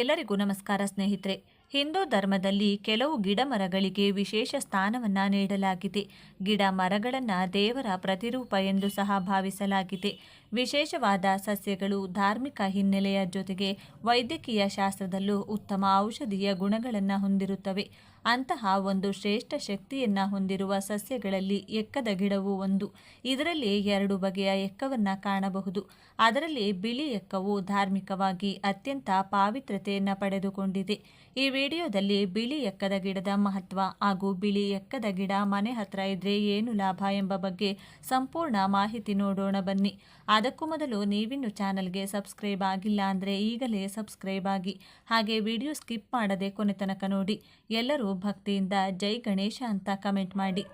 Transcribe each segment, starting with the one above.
ಎಲ್ಲರಿಗೂ ನಮಸ್ಕಾರ ಸ್ನೇಹಿತರೆ. ಹಿಂದೂ ಧರ್ಮದಲ್ಲಿ ಕೆಲವು ಗಿಡ ಮರಗಳಿಗೆ ವಿಶೇಷ ಸ್ಥಾನವನ್ನು ನೀಡಲಾಗಿದೆ. ಗಿಡ ಮರಗಳನ್ನು ದೇವರ ಪ್ರತಿರೂಪ ಎಂದು ಸಹ ಭಾವಿಸಲಾಗಿದೆ. ವಿಶೇಷವಾದ ಸಸ್ಯಗಳು ಧಾರ್ಮಿಕ ಹಿನ್ನೆಲೆಯ ಜೊತೆಗೆ ವೈದ್ಯಕೀಯ ಶಾಸ್ತ್ರದಲ್ಲೂ ಉತ್ತಮ ಔಷಧೀಯ ಗುಣಗಳನ್ನು ಹೊಂದಿರುತ್ತವೆ. ಅಂತಹ ಒಂದು ಶ್ರೇಷ್ಠ ಶಕ್ತಿಯನ್ನು ಹೊಂದಿರುವ ಸಸ್ಯಗಳಲ್ಲಿ ಎಕ್ಕದ ಗಿಡವು ಒಂದು. ಇದರಲ್ಲಿ ಎರಡು ಬಗೆಯ ಎಕ್ಕವನ್ನು ಕಾಣಬಹುದು. ಅದರಲ್ಲಿ ಬಿಳಿ ಎಕ್ಕವು ಧಾರ್ಮಿಕವಾಗಿ ಅತ್ಯಂತ ಪಾವಿತ್ರ್ಯತೆಯನ್ನು ಪಡೆದುಕೊಂಡಿದೆ. ಈ ವಿಡಿಯೋದಲ್ಲಿ ಬಿಳಿ ಎಕ್ಕದ ಗಿಡದ ಮಹತ್ವ ಹಾಗೂ ಬಿಳಿ ಎಕ್ಕದ ಗಿಡ ಮನೆ ಹತ್ರ ಇದ್ರೆ ಏನು ಲಾಭ ಎಂಬ ಬಗ್ಗೆ ಸಂಪೂರ್ಣ ಮಾಹಿತಿ ನೋಡೋಣ ಬನ್ನಿ. ಅದಕ್ಕೂ ಮೊದಲು ನೀವಿನ್ನು ಚಾನಲ್ಗೆ ಸಬ್ಸ್ಕ್ರೈಬ್ ಆಗಿಲ್ಲ ಅಂದರೆ ಈಗಲೇ ಸಬ್ಸ್ಕ್ರೈಬ್ ಆಗಿ, ಹಾಗೆ ವಿಡಿಯೋ ಸ್ಕಿಪ್ ಮಾಡದೆ ಕೊನೆ ತನಕ ನೋಡಿ. ಎಲ್ಲರೂ ಭಕ್ತಿಯಿಂದ ಜೈ ಗಣೇಶ ಅಂತ ಕಮೆಂಟ್ ಮಾಡಿ.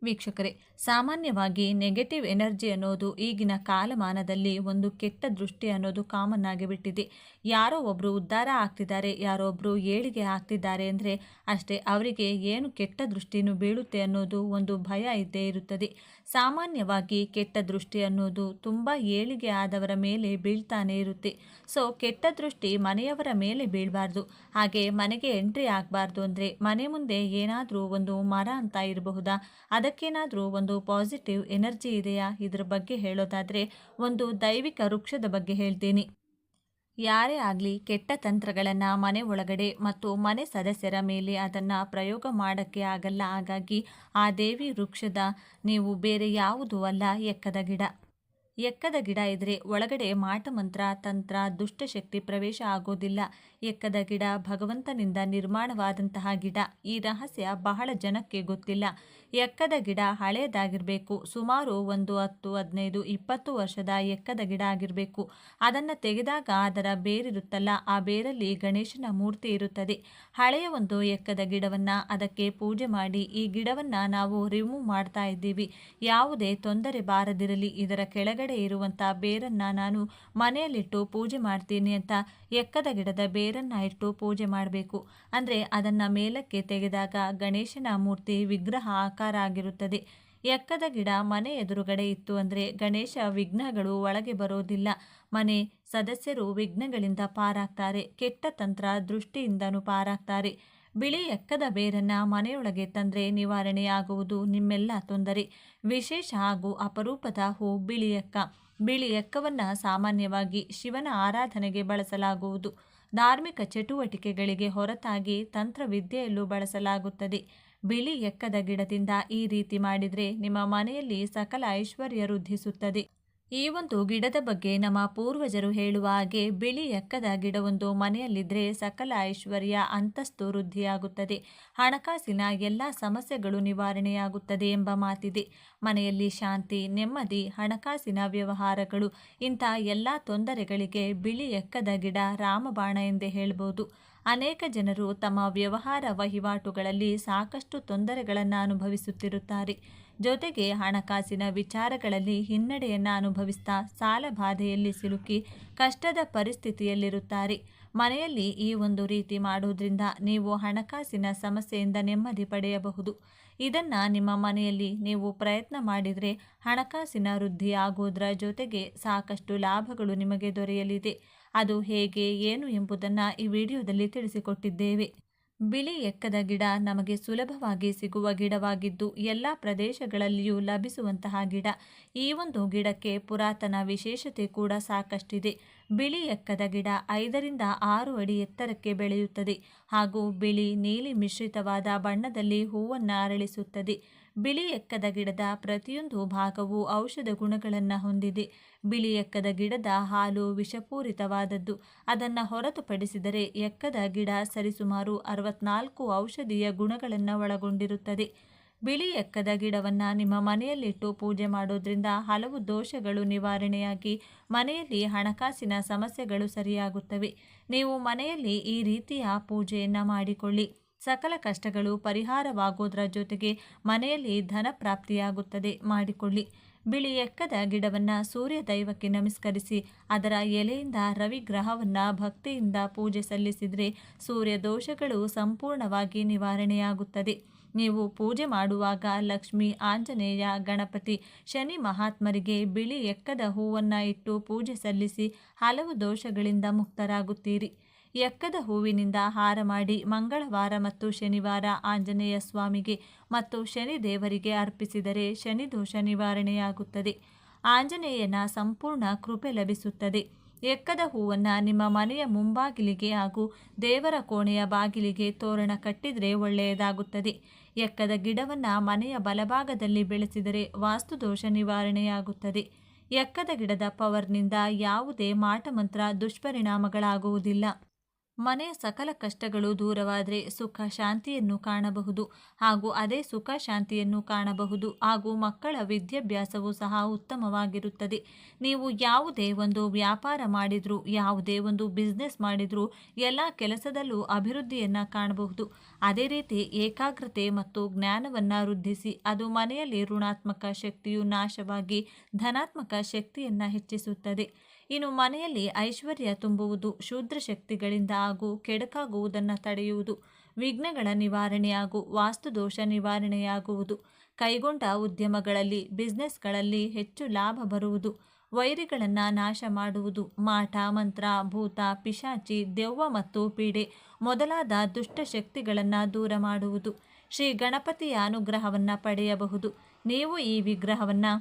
ವೀಕ್ಷಕರೇ, ಸಾಮಾನ್ಯವಾಗಿ ನೆಗೆಟಿವ್ ಎನರ್ಜಿ ಅನ್ನೋದು ಈಗಿನ ಕಾಲಮಾನದಲ್ಲಿ ಒಂದು ಕೆಟ್ಟ ದೃಷ್ಟಿ ಅನ್ನೋದು ಕಾಮನ್ ಆಗಿಬಿಟ್ಟಿದೆ. ಯಾರೋ ಒಬ್ಬರು ಉದ್ಧಾರ ಆಗ್ತಿದ್ದಾರೆ, ಯಾರೋ ಒಬ್ಬರು ಏಳಿಗೆ ಆಗ್ತಿದ್ದಾರೆ ಅಂದರೆ ಅಷ್ಟೇ ಅವರಿಗೆ ಏನು ಕೆಟ್ಟ ದೃಷ್ಟಿನೂ ಬೀಳುತ್ತೆ ಅನ್ನೋದು ಒಂದು ಭಯ ಇದ್ದೇ ಇರುತ್ತದೆ. ಸಾಮಾನ್ಯವಾಗಿ ಕೆಟ್ಟ ದೃಷ್ಟಿ ಅನ್ನೋದು ತುಂಬ ಏಳಿಗೆ ಆದವರ ಮೇಲೆ ಬೀಳ್ತಾನೆ ಇರುತ್ತೆ. ಸೊ ಕೆಟ್ಟ ದೃಷ್ಟಿ ಮನೆಯವರ ಮೇಲೆ ಬೀಳಬಾರ್ದು, ಹಾಗೆ ಮನೆಗೆ ಎಂಟ್ರಿ ಆಗಬಾರ್ದು ಅಂದರೆ ಮನೆ ಮುಂದೆ ಏನಾದರೂ ಒಂದು ಮರ ಅಂತ ಇರಬಹುದಾ, ಅದಕ್ಕೇನಾದರೂ ಒಂದು ಪಾಸಿಟಿವ್ ಎನರ್ಜಿ ಇದೆಯಾ, ಇದರ ಬಗ್ಗೆ ಹೇಳೋದಾದರೆ ಒಂದು ದೈವಿಕ ವೃಕ್ಷದ ಬಗ್ಗೆ ಹೇಳ್ತೀನಿ. ಯಾರೇ ಆಗಲಿ ಕೆಟ್ಟ ತಂತ್ರಗಳನ್ನು ಮನೆ ಒಳಗಡೆ ಮತ್ತು ಮನೆ ಸದಸ್ಯರ ಮೇಲೆ ಅದನ್ನು ಪ್ರಯೋಗ ಮಾಡೋಕ್ಕೆ ಆಗಲ್ಲ. ಹಾಗಾಗಿ ಆ ದೇವಿ ವೃಕ್ಷದ ನೀವು ಬೇರೆ ಯಾವುದೂ ಅಲ್ಲ, ಎಕ್ಕದ ಗಿಡ. ಎಕ್ಕದ ಗಿಡ ಇದ್ರೆ ಒಳಗಡೆ ಮಾಟಮಂತ್ರ ತಂತ್ರ ದುಷ್ಟಶಕ್ತಿ ಪ್ರವೇಶ ಆಗೋದಿಲ್ಲ. ಎಕ್ಕದ ಗಿಡ ಭಗವಂತನಿಂದ ನಿರ್ಮಾಣವಾದಂತಹ ಗಿಡ. ಈ ರಹಸ್ಯ ಬಹಳ ಜನಕ್ಕೆ ಗೊತ್ತಿಲ್ಲ. ಎಕ್ಕದ ಗಿಡ ಹಳೆಯದಾಗಿರಬೇಕು, ಸುಮಾರು ಒಂದು 10, 15, 20 ವರ್ಷದ ಎಕ್ಕದ ಗಿಡ ಆಗಿರಬೇಕು. ಅದನ್ನು ತೆಗೆದಾಗ ಅದರ ಬೇರಿರುತ್ತಲ್ಲ, ಆ ಬೇರಲ್ಲಿ ಗಣೇಶನ ಮೂರ್ತಿ ಇರುತ್ತದೆ. ಹಳೆಯ ಒಂದು ಎಕ್ಕದ ಗಿಡವನ್ನು ಅದಕ್ಕೆ ಪೂಜೆ ಮಾಡಿ ಈ ಗಿಡವನ್ನು ನಾವು ರಿಮೂವ್ ಮಾಡ್ತಾ ಇದ್ದೀವಿ. ಯಾವುದೇ ತೊಂದರೆ ಬಾರದಿರಲಿ, ಇದರ ಕೆಳಗಡೆ ಇರುವಂಥ ಬೇರನ್ನು ನಾನು ಮನೆಯಲ್ಲಿಟ್ಟು ಪೂಜೆ ಮಾಡ್ತೀನಿ ಅಂತ ಎಕ್ಕದ ಗಿಡದ ಬೇರನ್ನು ಇಟ್ಟು ಪೂಜೆ ಮಾಡಬೇಕು. ಅಂದರೆ ಅದನ್ನು ಮೇಲಕ್ಕೆ ತೆಗೆದಾಗ ಗಣೇಶನ ಮೂರ್ತಿ ವಿಗ್ರಹ ಆಕಾರ ಆಗಿರುತ್ತದೆ. ಎಕ್ಕದ ಗಿಡ ಮನೆ ಎದುರುಗಡೆ ಇತ್ತು ಅಂದರೆ ಗಣೇಶ ವಿಘ್ನಗಳು ಒಳಗೆ ಬರೋದಿಲ್ಲ. ಮನೆ ಸದಸ್ಯರು ವಿಘ್ನಗಳಿಂದ ಪಾರಾಗ್ತಾರೆ, ಕೆಟ್ಟ ತಂತ್ರ ದೃಷ್ಟಿಯಿಂದನೂ ಪಾರಾಗ್ತಾರೆ. ಬಿಳಿ ಎಕ್ಕದ ಬೇರನ್ನು ಮನೆಯೊಳಗೆ ತಂದರೆ ನಿವಾರಣೆಯಾಗುವುದು ನಿಮ್ಮೆಲ್ಲ ತೊಂದರೆ. ವಿಶೇಷ ಹಾಗೂ ಅಪರೂಪದ ಹೂ ಬಿಳಿ ಎಕ್ಕ. ಬಿಳಿ ಎಕ್ಕವನ್ನು ಸಾಮಾನ್ಯವಾಗಿ ಶಿವನ ಆರಾಧನೆಗೆ ಬಳಸಲಾಗುವುದು. ಧಾರ್ಮಿಕ ಚಟುವಟಿಕೆಗಳಿಗೆ ಹೊರತಾಗಿ ತಂತ್ರವಿದ್ಯೆಯಲ್ಲೂ ಬಳಸಲಾಗುತ್ತದೆ. ಬಿಳಿ ಎಕ್ಕದ ಗಿಡದಿಂದ ಈ ರೀತಿ ಮಾಡಿದರೆ ನಿಮ್ಮ ಮನೆಯಲ್ಲಿ ಸಕಲ ಐಶ್ವರ್ಯ ವೃದ್ಧಿಸುತ್ತದೆ. ಈ ಒಂದು ಗಿಡದ ಬಗ್ಗೆ ನಮ್ಮ ಪೂರ್ವಜರು ಹೇಳುವ ಹಾಗೆ ಬಿಳಿ ಎಕ್ಕದ ಗಿಡವೊಂದು ಮನೆಯಲ್ಲಿದ್ದರೆ ಸಕಲ ಐಶ್ವರ್ಯ ಅಂತಸ್ತು ವೃದ್ಧಿಯಾಗುತ್ತದೆ, ಹಣಕಾಸಿನ ಎಲ್ಲ ಸಮಸ್ಯೆಗಳು ನಿವಾರಣೆಯಾಗುತ್ತದೆ ಎಂಬ ಮಾತಿದೆ. ಮನೆಯಲ್ಲಿ ಶಾಂತಿ, ನೆಮ್ಮದಿ, ಹಣಕಾಸಿನ ವ್ಯವಹಾರಗಳು ಇಂಥ ಎಲ್ಲ ತೊಂದರೆಗಳಿಗೆ ಬಿಳಿ ಎಕ್ಕದ ಗಿಡ ರಾಮಬಾಣ ಎಂದೇ ಹೇಳ್ಬೋದು. ಅನೇಕ ಜನರು ತಮ್ಮ ವ್ಯವಹಾರ ವಹಿವಾಟುಗಳಲ್ಲಿ ಸಾಕಷ್ಟು ತೊಂದರೆಗಳನ್ನು ಅನುಭವಿಸುತ್ತಿರುತ್ತಾರೆ. ಜೊತೆಗೆ ಹಣಕಾಸಿನ ವಿಚಾರಗಳಲ್ಲಿ ಹಿನ್ನಡೆಯನ್ನು ಅನುಭವಿಸ್ತಾ ಸಾಲ ಬಾಧೆಯಲ್ಲಿ ಸಿಲುಕಿ ಕಷ್ಟದ ಪರಿಸ್ಥಿತಿಯಲ್ಲಿರುತ್ತಾರೆ. ಮನೆಯಲ್ಲಿ ಈ ಒಂದು ರೀತಿ ಮಾಡೋದ್ರಿಂದ ನೀವು ಹಣಕಾಸಿನ ಸಮಸ್ಯೆಯಿಂದ ನೆಮ್ಮದಿ ಪಡೆಯಬಹುದು. ಇದನ್ನು ನಿಮ್ಮ ಮನೆಯಲ್ಲಿ ನೀವು ಪ್ರಯತ್ನ ಮಾಡಿದರೆ ಹಣಕಾಸಿನ ವೃದ್ಧಿ ಆಗೋದ್ರ ಜೊತೆಗೆ ಸಾಕಷ್ಟು ಲಾಭಗಳು ನಿಮಗೆ ದೊರೆಯಲಿದೆ. ಅದು ಹೇಗೆ ಏನು ಎಂಬುದನ್ನು ಈ ವಿಡಿಯೋದಲ್ಲಿ ತಿಳಿಸಿಕೊಟ್ಟಿದ್ದೇವೆ. ಬಿಳಿ ಎಕ್ಕದ ಗಿಡ ನಮಗೆ ಸುಲಭವಾಗಿ ಸಿಗುವ ಗಿಡವಾಗಿದ್ದು ಎಲ್ಲ ಪ್ರದೇಶಗಳಲ್ಲಿಯೂ ಲಭಿಸುವಂತಹ ಗಿಡ. ಈ ಒಂದು ಗಿಡಕ್ಕೆ ಪುರಾತನ ವಿಶೇಷತೆ ಕೂಡ ಸಾಕಷ್ಟಿದೆ. ಬಿಳಿ ಎಕ್ಕದ ಗಿಡ 5 ರಿಂದ 6 ಅಡಿ ಎತ್ತರಕ್ಕೆ ಬೆಳೆಯುತ್ತದೆ ಹಾಗೂ ಬಿಳಿ ನೀಲಿ ಮಿಶ್ರಿತವಾದ ಬಣ್ಣದಲ್ಲಿ ಹೂವನ್ನು ಅರಳಿಸುತ್ತದೆ. ಬಿಳಿ ಎಕ್ಕದ ಗಿಡದ ಪ್ರತಿಯೊಂದು ಭಾಗವು ಔಷಧ ಗುಣಗಳನ್ನು ಹೊಂದಿದೆ. ಬಿಳಿ ಎಕ್ಕದ ಗಿಡದ ಹಾಲು ವಿಷಪೂರಿತವಾದದ್ದು. ಅದನ್ನು ಹೊರತುಪಡಿಸಿದರೆ ಎಕ್ಕದ ಗಿಡ ಸರಿಸುಮಾರು 64 ಔಷಧೀಯ ಗುಣಗಳನ್ನು ಒಳಗೊಂಡಿರುತ್ತದೆ. ಬಿಳಿ ಎಕ್ಕದ ಗಿಡವನ್ನು ನಿಮ್ಮ ಮನೆಯಲ್ಲಿಟ್ಟು ಪೂಜೆ ಮಾಡೋದ್ರಿಂದ ಹಲವು ದೋಷಗಳು ನಿವಾರಣೆಯಾಗಿ ಮನೆಯಲ್ಲಿ ಹಣಕಾಸಿನ ಸಮಸ್ಯೆಗಳು ಸರಿಯಾಗುತ್ತವೆ. ನೀವು ಮನೆಯಲ್ಲಿ ಈ ರೀತಿಯ ಪೂಜೆಯನ್ನು ಮಾಡಿಕೊಳ್ಳಿ. ಸಕಲ ಕಷ್ಟಗಳು ಪರಿಹಾರವಾಗೋದ್ರ ಜೊತೆಗೆ ಮನೆಯಲ್ಲಿ ಧನ ಪ್ರಾಪ್ತಿಯಾಗುತ್ತದೆ. ಮಾಡಿಕೊಳ್ಳಿ. ಬಿಳಿ ಎಕ್ಕದ ಗಿಡವನ್ನು ಸೂರ್ಯ ದೈವಕ್ಕೆ ನಮಸ್ಕರಿಸಿ ಅದರ ಎಲೆಯಿಂದ ರವಿ ಗ್ರಹವನ್ನು ಭಕ್ತಿಯಿಂದ ಪೂಜೆ ಸಲ್ಲಿಸಿದರೆ ಸೂರ್ಯ ದೋಷಗಳು ಸಂಪೂರ್ಣವಾಗಿ ನಿವಾರಣೆಯಾಗುತ್ತದೆ. ನೀವು ಪೂಜೆ ಮಾಡುವಾಗ ಲಕ್ಷ್ಮಿ, ಆಂಜನೇಯ, ಗಣಪತಿ, ಶನಿ ಮಹಾತ್ಮರಿಗೆ ಬಿಳಿ ಎಕ್ಕದ ಹೂವನ್ನು ಇಟ್ಟು ಪೂಜೆ ಸಲ್ಲಿಸಿ ಹಲವು ದೋಷಗಳಿಂದ ಮುಕ್ತರಾಗುತ್ತೀರಿ. ಎಕ್ಕದ ಹೂವಿನಿಂದ ಹಾರ ಮಾಡಿ ಮಂಗಳವಾರ ಮತ್ತು ಶನಿವಾರ ಆಂಜನೇಯ ಸ್ವಾಮಿಗೆ ಮತ್ತು ಶನಿ ದೇವರಿಗೆ ಅರ್ಪಿಸಿದರೆ ಶನಿದೋಷ ನಿವಾರಣೆಯಾಗುತ್ತದೆ. ಆಂಜನೇಯನ ಸಂಪೂರ್ಣ ಕೃಪೆ ಲಭಿಸುತ್ತದೆ. ಎಕ್ಕದ ಹೂವನ್ನು ನಿಮ್ಮ ಮನೆಯ ಮುಂಬಾಗಿಲಿಗೆ ಹಾಗೂ ದೇವರ ಕೋಣೆಯ ಬಾಗಿಲಿಗೆ ತೋರಣ ಕಟ್ಟಿದರೆ ಒಳ್ಳೆಯದಾಗುತ್ತದೆ. ಎಕ್ಕದ ಗಿಡವನ್ನು ಮನೆಯ ಬಲಭಾಗದಲ್ಲಿ ಬೆಳೆಸಿದರೆ ವಾಸ್ತುದೋಷ ನಿವಾರಣೆಯಾಗುತ್ತದೆ. ಎಕ್ಕದ ಗಿಡದ ಪವರ್ನಿಂದ ಯಾವುದೇ ಮಾಟಮಂತ್ರ ದುಷ್ಪರಿಣಾಮಗಳಾಗುವುದಿಲ್ಲ. ಮನೆಯ ಸಕಲ ಕಷ್ಟಗಳು ದೂರವಾದರೆ ಸುಖ ಶಾಂತಿಯನ್ನು ಕಾಣಬಹುದು ಹಾಗೂ ಅದೇ ಸುಖ ಶಾಂತಿಯನ್ನು ಕಾಣಬಹುದು ಹಾಗೂ ಮಕ್ಕಳ ವಿದ್ಯಾಭ್ಯಾಸವೂ ಸಹ ಉತ್ತಮವಾಗಿರುತ್ತದೆ. ನೀವು ಯಾವುದೇ ಒಂದು ವ್ಯಾಪಾರ ಮಾಡಿದರೂ ಯಾವುದೇ ಒಂದು ಬಿಸ್ನೆಸ್ ಮಾಡಿದರೂ ಎಲ್ಲ ಕೆಲಸದಲ್ಲೂ ಅಭಿವೃದ್ಧಿಯನ್ನು ಕಾಣಬಹುದು. ಅದೇ ರೀತಿ ಏಕಾಗ್ರತೆ ಮತ್ತು ಜ್ಞಾನವನ್ನು ವೃದ್ಧಿಸಿ ಅದು ಮನೆಯಲ್ಲಿ ಋಣಾತ್ಮಕ ಶಕ್ತಿಯು ನಾಶವಾಗಿ ಧನಾತ್ಮಕ ಶಕ್ತಿಯನ್ನು ಹೆಚ್ಚಿಸುತ್ತದೆ. ಇನ್ನು ಮನೆಯಲ್ಲಿ ಐಶ್ವರ್ಯ ತುಂಬುವುದು, ಶೂದ್ರ ಶಕ್ತಿಗಳಿಂದ ಹಾಗೂ ಕೆಡಕಾಗುವುದನ್ನು ತಡೆಯುವುದು, ವಿಘ್ನಗಳ ನಿವಾರಣೆ ಹಾಗೂ ವಾಸ್ತುದೋಷ ನಿವಾರಣೆಯಾಗುವುದು, ಕೈಗೊಂಡ ಉದ್ಯಮಗಳಲ್ಲಿ ಬಿಸ್ನೆಸ್ಗಳಲ್ಲಿ ಹೆಚ್ಚು ಲಾಭ ಬರುವುದು, ವೈರಿಗಳನ್ನು ನಾಶ ಮಾಡುವುದು, ಮಾಟ ಮಂತ್ರ ಭೂತ ಪಿಶಾಚಿ ದೆವ್ವ ಮತ್ತು ಪೀಡೆ ಮೊದಲಾದ ದುಷ್ಟ ಶಕ್ತಿಗಳನ್ನು ದೂರ ಮಾಡುವುದು, ಶ್ರೀ ಗಣಪತಿಯ ಅನುಗ್ರಹವನ್ನು ಪಡೆಯಬಹುದು. ನೀವು ಈ ವಿಗ್ರಹವನ್ನು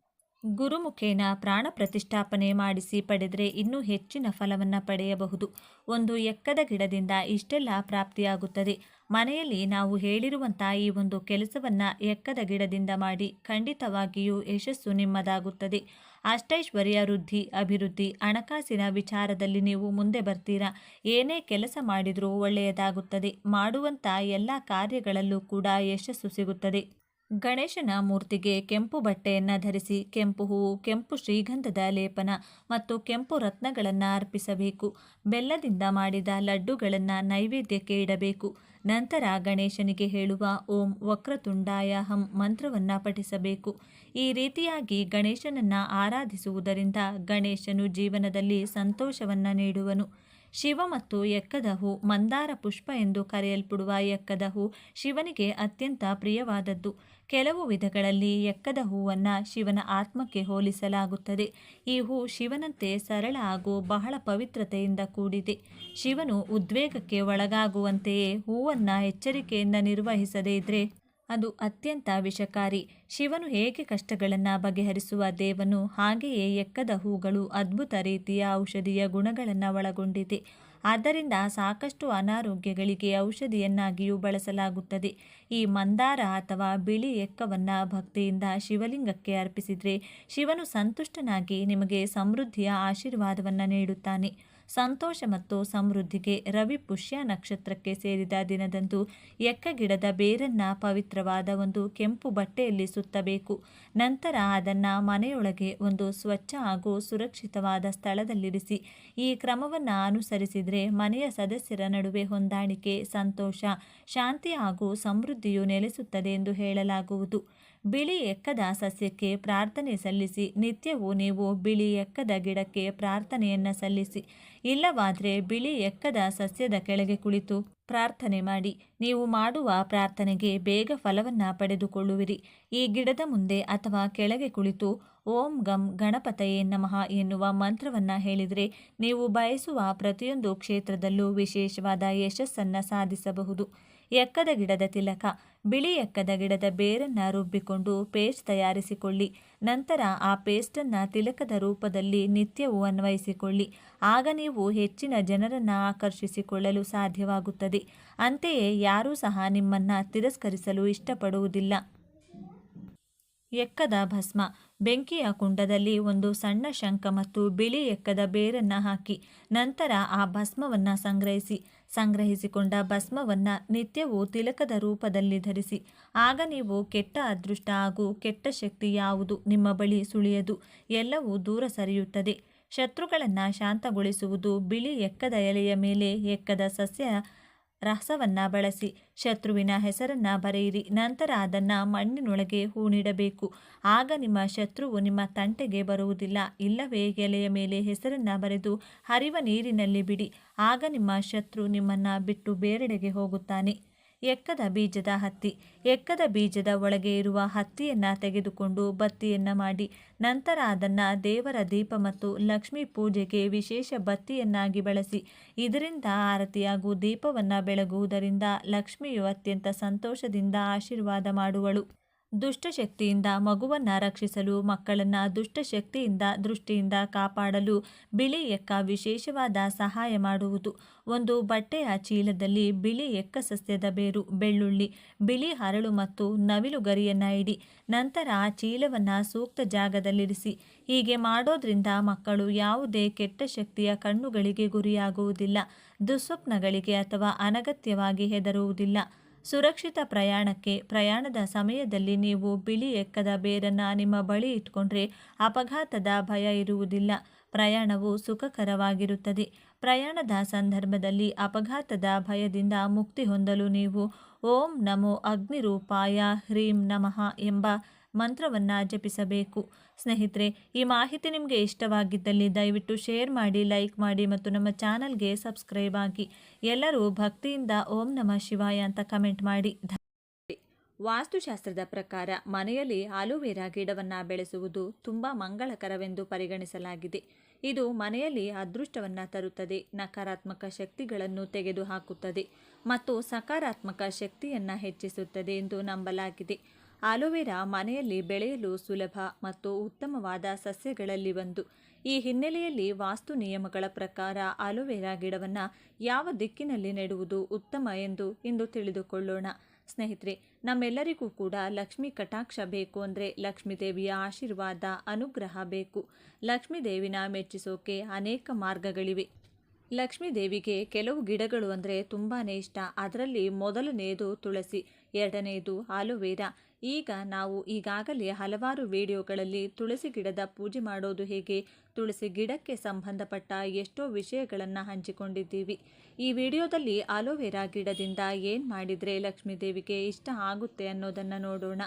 ಗುರುಮುಖೇನ ಪ್ರಾಣ ಪ್ರತಿಷ್ಠಾಪನೆ ಮಾಡಿಸಿ ಪಡೆದರೆ ಇನ್ನೂ ಹೆಚ್ಚಿನ ಫಲವನ್ನು ಪಡೆಯಬಹುದು. ಒಂದು ಎಕ್ಕದ ಗಿಡದಿಂದ ಇಷ್ಟೆಲ್ಲ ಪ್ರಾಪ್ತಿಯಾಗುತ್ತದೆ. ಮನೆಯಲ್ಲಿ ನಾವು ಹೇಳಿರುವಂಥ ಈ ಒಂದು ಕೆಲಸವನ್ನು ಎಕ್ಕದ ಗಿಡದಿಂದ ಮಾಡಿ ಖಂಡಿತವಾಗಿಯೂ ಯಶಸ್ಸು ನಿಮ್ಮದಾಗುತ್ತದೆ. ಅಷ್ಟೈಶ್ವರ್ಯ ವೃದ್ಧಿ, ಅಭಿವೃದ್ಧಿ, ಹಣಕಾಸಿನ ವಿಚಾರದಲ್ಲಿ ನೀವು ಮುಂದೆ ಬರ್ತೀರಾ. ಏನೇ ಕೆಲಸ ಮಾಡಿದರೂ ಒಳ್ಳೆಯದಾಗುತ್ತದೆ. ಮಾಡುವಂಥ ಎಲ್ಲ ಕಾರ್ಯಗಳಲ್ಲೂ ಕೂಡ ಯಶಸ್ಸು ಸಿಗುತ್ತದೆ. ಗಣೇಶನ ಮೂರ್ತಿಗೆ ಕೆಂಪು ಬಟ್ಟೆಯನ್ನು ಧರಿಸಿ ಕೆಂಪು ಹೂವು, ಕೆಂಪು ಶ್ರೀಗಂಧದ ಲೇಪನ ಮತ್ತು ಕೆಂಪು ರತ್ನಗಳನ್ನು ಅರ್ಪಿಸಬೇಕು. ಬೆಲ್ಲದಿಂದ ಮಾಡಿದ ಲಡ್ಡುಗಳನ್ನು ನೈವೇದ್ಯಕ್ಕೆ ಇಡಬೇಕು. ನಂತರ ಗಣೇಶನಿಗೆ ಹೇಳುವ ಓಂ ವಕ್ರತುಂಡಾಯ ಹಂ ಮಂತ್ರವನ್ನು ಪಠಿಸಬೇಕು. ಈ ರೀತಿಯಾಗಿ ಗಣೇಶನನ್ನು ಆರಾಧಿಸುವುದರಿಂದ ಗಣೇಶನು ಜೀವನದಲ್ಲಿ ಸಂತೋಷವನ್ನು ನೀಡುವನು. ಶಿವ ಮತ್ತು ಎಕ್ಕದ ಹೂ, ಮಂದಾರ ಪುಷ್ಪ ಎಂದು ಕರೆಯಲ್ಪಡುವ ಎಕ್ಕದ ಹೂ ಶಿವನಿಗೆ ಅತ್ಯಂತ ಪ್ರಿಯವಾದದ್ದು. ಕೆಲವು ವಿಧಗಳಲ್ಲಿ ಎಕ್ಕದ ಹೂವನ್ನು ಶಿವನ ಆತ್ಮಕ್ಕೆ ಹೋಲಿಸಲಾಗುತ್ತದೆ. ಈ ಹೂ ಶಿವನಂತೆ ಸರಳ ಹಾಗೂ ಬಹಳ ಪವಿತ್ರತೆಯಿಂದ ಕೂಡಿದೆ. ಶಿವನು ಉದ್ವೇಗಕ್ಕೆ ಒಳಗಾಗುವಂತೆಯೇ ಹೂವನ್ನು ಎಚ್ಚರಿಕೆಯಿಂದ ನಿರ್ವಹಿಸದೇ ಇದ್ದರೆ ಅದು ಅತ್ಯಂತ ವಿಷಕಾರಿ. ಶಿವನು ಹೇಗೆ ಕಷ್ಟಗಳನ್ನು ಬಗೆಹರಿಸುವ ದೇವನು, ಹಾಗೆಯೇ ಎಕ್ಕದ ಹೂಗಳು ಅದ್ಭುತ ರೀತಿಯ ಔಷಧೀಯ ಗುಣಗಳನ್ನು ಒಳಗೊಂಡಿದೆ. ಆದ್ದರಿಂದ ಸಾಕಷ್ಟು ಅನಾರೋಗ್ಯಗಳಿಗೆ ಔಷಧಿಯನ್ನಾಗಿಯೂ ಬಳಸಲಾಗುತ್ತದೆ. ಈ ಮಂದಾರ ಅಥವಾ ಬಿಳಿ ಎಕ್ಕವನ್ನು ಭಕ್ತಿಯಿಂದ ಶಿವಲಿಂಗಕ್ಕೆ ಅರ್ಪಿಸಿದರೆ ಶಿವನು ಸಂತುಷ್ಟನಾಗಿ ನಿಮಗೆ ಸಮೃದ್ಧಿಯ ಆಶೀರ್ವಾದವನ್ನು ನೀಡುತ್ತಾನೆ. ಸಂತೋಷ ಮತ್ತು ಸಮೃದ್ಧಿಗೆ ರವಿ ಪುಷ್ಯ ನಕ್ಷತ್ರಕ್ಕೆ ಸೇರಿದ ದಿನದಂದು ಎಕ್ಕ ಗಿಡದ ಬೇರನ್ನು ಪವಿತ್ರವಾದ ಒಂದು ಕೆಂಪು ಬಟ್ಟೆಯಲ್ಲಿ ಸುತ್ತಬೇಕು. ನಂತರ ಅದನ್ನು ಮನೆಯೊಳಗೆ ಒಂದು ಸ್ವಚ್ಛ ಹಾಗೂ ಸುರಕ್ಷಿತವಾದ ಸ್ಥಳದಲ್ಲಿರಿಸಿ. ಈ ಕ್ರಮವನ್ನು ಅನುಸರಿಸಿದರೆ ಮನೆಯ ಸದಸ್ಯರ ನಡುವೆ ಹೊಂದಾಣಿಕೆ, ಸಂತೋಷ, ಶಾಂತಿ ಹಾಗೂ ಸಮೃದ್ಧಿಯು ನೆಲೆಸುತ್ತದೆ ಎಂದು ಹೇಳಲಾಗುವುದು. ಬಿಳಿ ಎಕ್ಕದ ಸಸ್ಯಕ್ಕೆ ಪ್ರಾರ್ಥನೆ ಸಲ್ಲಿಸಿ. ನಿತ್ಯವೂ ನೀವು ಬಿಳಿ ಎಕ್ಕದ ಗಿಡಕ್ಕೆ ಪ್ರಾರ್ಥನೆಯನ್ನು ಸಲ್ಲಿಸಿ. ಇಲ್ಲವಾದರೆ ಬಿಳಿ ಎಕ್ಕದ ಸಸ್ಯದ ಕೆಳಗೆ ಕುಳಿತು ಪ್ರಾರ್ಥನೆ ಮಾಡಿ. ನೀವು ಮಾಡುವ ಪ್ರಾರ್ಥನೆಗೆ ಬೇಗ ಫಲವನ್ನು ಪಡೆದುಕೊಳ್ಳುವಿರಿ. ಈ ಗಿಡದ ಮುಂದೆ ಅಥವಾ ಕೆಳಗೆ ಕುಳಿತು ಓಂ ಗಂ ಗಣಪತಯೇ ನಮಃ ಎನ್ನುವ ಮಂತ್ರವನ್ನು ಹೇಳಿದರೆ ನೀವು ಬಯಸುವ ಪ್ರತಿಯೊಂದು ಕ್ಷೇತ್ರದಲ್ಲೂ ವಿಶೇಷವಾದ ಯಶಸ್ಸನ್ನು ಸಾಧಿಸಬಹುದು. ಎಕ್ಕದ ಗಿಡದ ತಿಲಕ. ಬಿಳಿ ಎಕ್ಕದ ಗಿಡದ ಬೇರನ್ನು ರುಬ್ಬಿಕೊಂಡು ಪೇಸ್ಟ್ ತಯಾರಿಸಿಕೊಳ್ಳಿ. ನಂತರ ಆ ಪೇಸ್ಟನ್ನು ತಿಲಕದ ರೂಪದಲ್ಲಿ ನಿತ್ಯವೂ ಅನ್ವಯಿಸಿಕೊಳ್ಳಿ. ಆಗ ನೀವು ಹೆಚ್ಚಿನ ಜನರನ್ನು ಆಕರ್ಷಿಸಿಕೊಳ್ಳಲು ಸಾಧ್ಯವಾಗುತ್ತದೆ. ಅಂತೆಯೇ ಯಾರೂ ಸಹ ನಿಮ್ಮನ್ನು ತಿರಸ್ಕರಿಸಲು ಇಷ್ಟಪಡುವುದಿಲ್ಲ. ಎಕ್ಕದ ಭಸ್ಮ. ಬೆಂಕಿಯ ಕುಂಡದಲ್ಲಿ ಒಂದು ಸಣ್ಣ ಶಂಖ ಮತ್ತು ಬಿಳಿ ಎಕ್ಕದ ಬೇರನ್ನು ಹಾಕಿ ನಂತರ ಆ ಭಸ್ಮವನ್ನು ಸಂಗ್ರಹಿಸಿಕೊಂಡ ಭಸ್ಮವನ್ನು ನಿತ್ಯವೂ ತಿಲಕದ ರೂಪದಲ್ಲಿ ಧರಿಸಿ. ಆಗ ನೀವು ಕೆಟ್ಟ ಅದೃಷ್ಟ ಹಾಗೂ ಕೆಟ್ಟ ಶಕ್ತಿ ಯಾವುದು ನಿಮ್ಮ ಬಳಿ ಸುಳಿಯದು, ಎಲ್ಲವೂ ದೂರ ಸರಿಯುತ್ತದೆ. ಶತ್ರುಗಳನ್ನು ಶಾಂತಗೊಳಿಸುವುದು. ಬಿಳಿ ಎಕ್ಕದ ಎಲೆಯ ಮೇಲೆ ಎಕ್ಕದ ಸಸ್ಯ ರಸವನ್ನು ಬಳಸಿ ಶತ್ರುವಿನ ಹೆಸರನ್ನು ಬರೆಯಿರಿ. ನಂತರ ಅದನ್ನು ಮಣ್ಣಿನೊಳಗೆ ಹೂಣಿಡಬೇಕು. ಆಗ ನಿಮ್ಮ ಶತ್ರುವು ನಿಮ್ಮ ತಂಟೆಗೆ ಬರುವುದಿಲ್ಲ. ಇಲ್ಲವೇ ಎಲೆಯ ಮೇಲೆ ಹೆಸರನ್ನು ಬರೆದು ಹರಿವ ನೀರಿನಲ್ಲಿ ಬಿಡಿ. ಆಗ ನಿಮ್ಮ ಶತ್ರು ನಿಮ್ಮನ್ನು ಬಿಟ್ಟು ಬೇರೆಡೆಗೆ ಹೋಗುತ್ತಾನೆ. ಎಕ್ಕದ ಬೀಜದ ಹತ್ತಿ. ಎಕ್ಕದ ಬೀಜದ ಒಳಗೆ ಇರುವ ಹತ್ತಿಯನ್ನು ತೆಗೆದುಕೊಂಡು ಬತ್ತಿಯನ್ನು ಮಾಡಿ ನಂತರ ಅದನ್ನು ದೇವರ ದೀಪ ಮತ್ತು ಲಕ್ಷ್ಮೀ ಪೂಜೆಗೆ ವಿಶೇಷ ಬತ್ತಿಯನ್ನಾಗಿ ಬಳಸಿ. ಇದರಿಂದ ಆರತಿ ಹಾಗೂ ದೀಪವನ್ನು ಬೆಳಗುವುದರಿಂದ ಲಕ್ಷ್ಮಿಯು ಅತ್ಯಂತ ಸಂತೋಷದಿಂದ ಆಶೀರ್ವಾದ ಮಾಡುವಳು. ದುಷ್ಟಶಕ್ತಿಯಿಂದ ಮಗುವನ್ನು ರಕ್ಷಿಸಲು, ಮಕ್ಕಳನ್ನು ದುಷ್ಟಶಕ್ತಿಯಿಂದ ದೃಷ್ಟಿಯಿಂದ ಕಾಪಾಡಲು ಬಿಳಿ ಎಕ್ಕ ವಿಶೇಷವಾದ ಸಹಾಯ ಮಾಡುವುದು. ಒಂದು ಬಟ್ಟೆಯ ಚೀಲದಲ್ಲಿ ಬಿಳಿ ಎಕ್ಕ ಸಸ್ಯದ ಬೇರು, ಬೆಳ್ಳುಳ್ಳಿ, ಬಿಳಿ ಹರಳು ಮತ್ತು ನವಿಲು ಗರಿಯನ್ನು ಇಡಿ. ನಂತರ ಆ ಚೀಲವನ್ನು ಸೂಕ್ತ ಜಾಗದಲ್ಲಿರಿಸಿ. ಹೀಗೆ ಮಾಡೋದ್ರಿಂದ ಮಕ್ಕಳು ಯಾವುದೇ ಕೆಟ್ಟ ಶಕ್ತಿಯ ಕಣ್ಣುಗಳಿಗೆ ಗುರಿಯಾಗುವುದಿಲ್ಲ, ದುಸ್ವಪ್ನಗಳಿಗೆ ಅಥವಾ ಅನಗತ್ಯವಾಗಿ ಹೆದರುವುದಿಲ್ಲ. ಸುರಕ್ಷಿತ ಪ್ರಯಾಣಕ್ಕೆ. ಪ್ರಯಾಣದ ಸಮಯದಲ್ಲಿ ನೀವು ಬಿಳಿ ಎಕ್ಕದ ಬೇರನ್ನು ನಿಮ್ಮ ಬಳಿ ಇಟ್ಕೊಂಡ್ರೆ ಅಪಘಾತದ ಭಯ ಇರುವುದಿಲ್ಲ, ಪ್ರಯಾಣವು ಸುಖಕರವಾಗಿರುತ್ತದೆ. ಪ್ರಯಾಣದ ಸಂದರ್ಭದಲ್ಲಿ ಅಪಘಾತದ ಭಯದಿಂದ ಮುಕ್ತಿ ಹೊಂದಲು ನೀವು ಓಂ ನಮೋ ಅಗ್ನಿರೂಪಾಯ ಹ್ರೀಂ ನಮಃ ಎಂಬ ಮಂತ್ರವನ್ನು ಜಪಿಸಬೇಕು. ಸ್ನೇಹಿತರೆ, ಈ ಮಾಹಿತಿ ನಿಮಗೆ ಇಷ್ಟವಾಗಿದ್ದಲ್ಲಿ ದಯವಿಟ್ಟು ಶೇರ್ ಮಾಡಿ, ಲೈಕ್ ಮಾಡಿ ಮತ್ತು ನಮ್ಮ ಚಾನಲ್ಗೆ ಸಬ್ಸ್ಕ್ರೈಬ್ ಆಗಿ. ಎಲ್ಲರೂ ಭಕ್ತಿಯಿಂದ ಓಂ ನಮಃ ಶಿವಾಯ ಅಂತ ಕಮೆಂಟ್ ಮಾಡಿ. ವಾಸ್ತುಶಾಸ್ತ್ರದ ಪ್ರಕಾರ ಮನೆಯಲ್ಲಿ ಆಲೋವೆರಾ ಗಿಡವನ್ನು ಬೆಳೆಸುವುದು ತುಂಬ ಮಂಗಳಕರವೆಂದು ಪರಿಗಣಿಸಲಾಗಿದೆ. ಇದು ಮನೆಯಲ್ಲಿ ಅದೃಷ್ಟವನ್ನು ತರುತ್ತದೆ, ನಕಾರಾತ್ಮಕ ಶಕ್ತಿಗಳನ್ನು ತೆಗೆದುಹಾಕುತ್ತದೆ ಮತ್ತು ಸಕಾರಾತ್ಮಕ ಶಕ್ತಿಯನ್ನು ಹೆಚ್ಚಿಸುತ್ತದೆ ಎಂದು ನಂಬಲಾಗಿದೆ. ಆಲೋವೆರಾ ಮನೆಯಲ್ಲಿ ಬೆಳೆಯಲು ಸುಲಭ ಮತ್ತು ಉತ್ತಮವಾದ ಸಸ್ಯಗಳಲ್ಲಿ ಒಂದು. ಈ ಹಿನ್ನೆಲೆಯಲ್ಲಿ ವಾಸ್ತು ನಿಯಮಗಳ ಪ್ರಕಾರ ಆಲೋವೆರಾ ಗಿಡವನ್ನು ಯಾವ ದಿಕ್ಕಿನಲ್ಲಿ ನೆಡುವುದು ಉತ್ತಮ ಎಂದು ಇಂದು ತಿಳಿದುಕೊಳ್ಳೋಣ. ಸ್ನೇಹಿತರೆ, ನಮ್ಮೆಲ್ಲರಿಗೂ ಕೂಡ ಲಕ್ಷ್ಮೀ ಕಟಾಕ್ಷ ಬೇಕು ಅಂದರೆ ಲಕ್ಷ್ಮೀ ದೇವಿಯ ಆಶೀರ್ವಾದ, ಅನುಗ್ರಹ ಬೇಕು. ಲಕ್ಷ್ಮೀ ದೇವಿನ ಮೆಚ್ಚಿಸೋಕೆ ಅನೇಕ ಮಾರ್ಗಗಳಿವೆ. ಲಕ್ಷ್ಮೀ ದೇವಿಗೆ ಕೆಲವು ಗಿಡಗಳು ಅಂದರೆ ತುಂಬಾ ಇಷ್ಟ. ಅದರಲ್ಲಿ ಮೊದಲನೆಯದು ತುಳಸಿ, ಎರಡನೆಯದು ಆಲೋವೆರಾ. ಈಗ ನಾವು ಈಗಾಗಲೇ ಹಲವಾರು ವಿಡಿಯೋಗಳಲ್ಲಿ ತುಳಸಿ ಗಿಡದ ಪೂಜೆ ಮಾಡೋದು ಹೇಗೆ, ತುಳಸಿ ಗಿಡಕ್ಕೆ ಸಂಬಂಧಪಟ್ಟ ಎಷ್ಟೋ ವಿಷಯಗಳನ್ನು ಹಂಚಿಕೊಂಡಿದ್ದೀವಿ. ಈ ವಿಡಿಯೋದಲ್ಲಿ ಆಲೋವೆರಾ ಗಿಡದಿಂದ ಏನು ಮಾಡಿದರೆ ಲಕ್ಷ್ಮೀ ದೇವಿಗೆ ಇಷ್ಟ ಆಗುತ್ತೆ ಅನ್ನೋದನ್ನು ನೋಡೋಣ.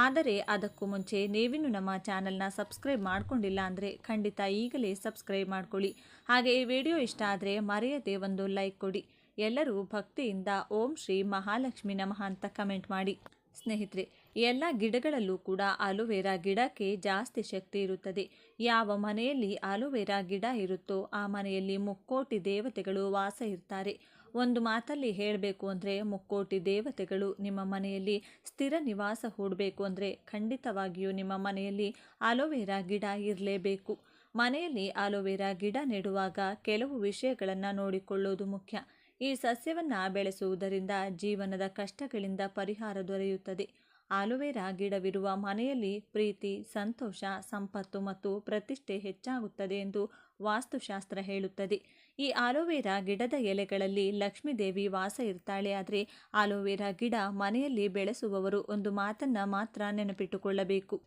ಆದರೆ ಅದಕ್ಕೂ ಮುಂಚೆ ನೀವಿನ್ನು ನಮ್ಮ ಚಾನಲ್ನ ಸಬ್ಸ್ಕ್ರೈಬ್ ಮಾಡ್ಕೊಂಡಿಲ್ಲ ಅಂದರೆ ಖಂಡಿತ ಈಗಲೇ ಸಬ್ಸ್ಕ್ರೈಬ್ ಮಾಡ್ಕೊಳ್ಳಿ. ಹಾಗೆ ಈ ವಿಡಿಯೋ ಇಷ್ಟ ಆದರೆ ಮರೆಯದೆ ಒಂದು ಲೈಕ್ ಕೊಡಿ. ಎಲ್ಲರೂ ಭಕ್ತಿಯಿಂದ ಓಂ ಶ್ರೀ ಮಹಾಲಕ್ಷ್ಮಿ ನಮಃ ಅಂತ ಕಮೆಂಟ್ ಮಾಡಿ. ಸ್ನೇಹಿತರೆ, ಎಲ್ಲ ಗಿಡಗಳಲ್ಲೂ ಕೂಡ ಆಲೋವೆರಾ ಗಿಡಕ್ಕೆ ಜಾಸ್ತಿ ಶಕ್ತಿ ಇರುತ್ತದೆ. ಯಾವ ಮನೆಯಲ್ಲಿ ಆಲೋವೆರಾ ಗಿಡ ಇರುತ್ತೋ ಆ ಮನೆಯಲ್ಲಿ ಮುಕ್ಕೋಟಿ ದೇವತೆಗಳು ವಾಸ ಇರ್ತಾರೆ. ಒಂದು ಮಾತಲ್ಲಿ ಹೇಳಬೇಕು ಅಂದರೆ ಮುಕ್ಕೋಟಿ ದೇವತೆಗಳು ನಿಮ್ಮ ಮನೆಯಲ್ಲಿ ಸ್ಥಿರ ನಿವಾಸ ಹೂಡಬೇಕು ಅಂದರೆ ಖಂಡಿತವಾಗಿಯೂ ನಿಮ್ಮ ಮನೆಯಲ್ಲಿ ಆಲೋವೆರಾ ಗಿಡ ಇರಲೇಬೇಕು. ಮನೆಯಲ್ಲಿ ಆಲೋವೆರಾ ಗಿಡ ನೆಡುವಾಗ ಕೆಲವು ವಿಷಯಗಳನ್ನು ನೋಡಿಕೊಳ್ಳೋದು ಮುಖ್ಯ. ಈ ಸಸ್ಯವನ್ನು ಬೆಳೆಸುವುದರಿಂದ ಜೀವನದ ಕಷ್ಟಗಳಿಂದ ಪರಿಹಾರ ದೊರೆಯುತ್ತದೆ. ಆಲೋವೆರಾ ಗಿಡವಿರುವ ಮನೆಯಲ್ಲಿ ಪ್ರೀತಿ, ಸಂತೋಷ, ಸಂಪತ್ತು ಮತ್ತು ಪ್ರತಿಷ್ಠೆ ಹೆಚ್ಚಾಗುತ್ತದೆ ಎಂದು ವಾಸ್ತುಶಾಸ್ತ್ರ ಹೇಳುತ್ತದೆ. ಈ ಆಲೋವೆರಾ ಗಿಡದ ಎಲೆಗಳಲ್ಲಿ ಲಕ್ಷ್ಮೀ ದೇವಿ ವಾಸ ಇರ್ತಾಳೆ. ಆದರೆ ಆಲೋವೆರಾ ಗಿಡ ಮನೆಯಲ್ಲಿ ಬೆಳೆಸುವವರು ಒಂದು ಮಾತನ್ನು ಮಾತ್ರ ನೆನಪಿಟ್ಟುಕೊಳ್ಳಬೇಕು.